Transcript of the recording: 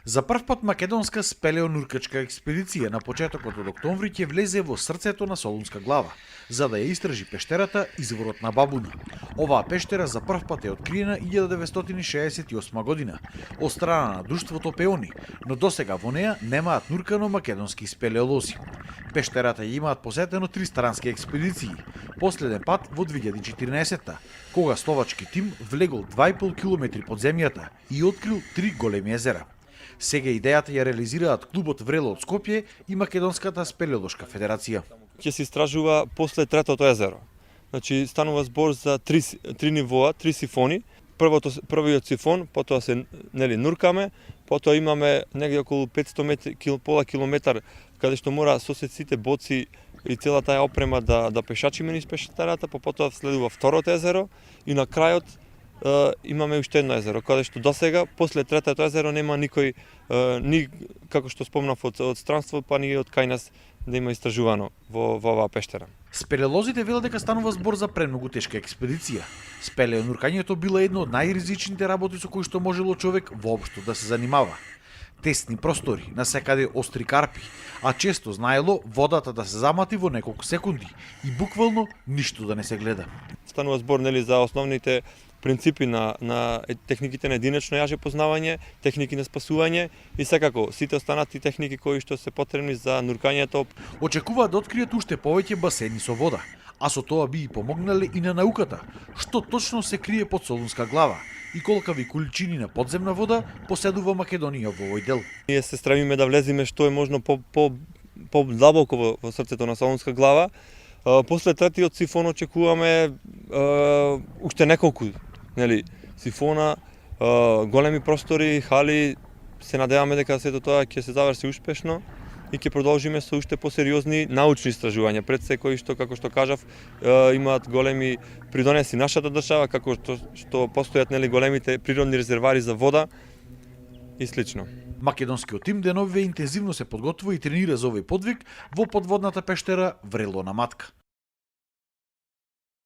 За прв пат македонска спелеонуркачка експедиција на почетокот од октомври ќе влезе во срцето на Солунска глава, за да ја истражи пештерата Изворот на Бабуна. Оваа пештера за прв пат е откриена 1968 година од страна на друштвото Пеони, но досега во неа немаат нуркано македонски спелеолози. Пештерата ја имаат посетено 3 странски експедиции, последен пат во 2014-та, кога словачки тим влегол 2,5 километри под земјата и открил 3 големи езера. Сега идејата ја реализираат клубот Врело од Скопје и Македонската спелеолошка федерација. Ќе се истражува после третото езеро. Значи станува збор за три нивоа, 3 сифони. Првиот сифон, потоа се нуркаме, потоа имаме негде околу 500 метри, пола километар каде што мора соседците боци и цела таа опрема да пешачиме низ пештерата, потоа следува второто езеро и на крајот имаме уште едно езеро, каде што досега после третото езеро нема никој ни како што спомнав од странство, па ни од кај нас да има истражувано во оваа пештера. Спелеолозите велат дека станува збор за премногу тешка експедиција. Спелеонуркањето било едно од најризичните работи со кои што можело човек воопшто да се занимава. Тесни простори, насекаде остри карпи, а често знаело водата да се замати во неколку секунди и буквално ништо да не се гледа. Станува збор за основните принципи на техниките на единечно јаже познавање, техники на спасување и секако сите останати техники кои што се потребни за нуркањето. Очекуваат да откријат уште повеќе басени со вода, а со тоа би и помогнале и на науката, што точно се крие под Солунска глава и колкави количини на подземна вода поседува Македонија во овој дел. Ние се стремиме да влеземе што е можно по длабоко во срцето на Солунска глава. После третиот сифон очекуваме уште неколку сифона, големи простори, хали. Се надеваме дека сето тоа ќе се заврши успешно и ќе продолжиме со уште посериозни научни истражувања. Пред се кои што, како што кажав, имаат големи придонеси нашата држава, како што постојат големите природни резервари за вода и слично. Македонскиот тим деновиве интензивно се подготвува и тренира за овој подвиг во подводната пештера Врело на Матка.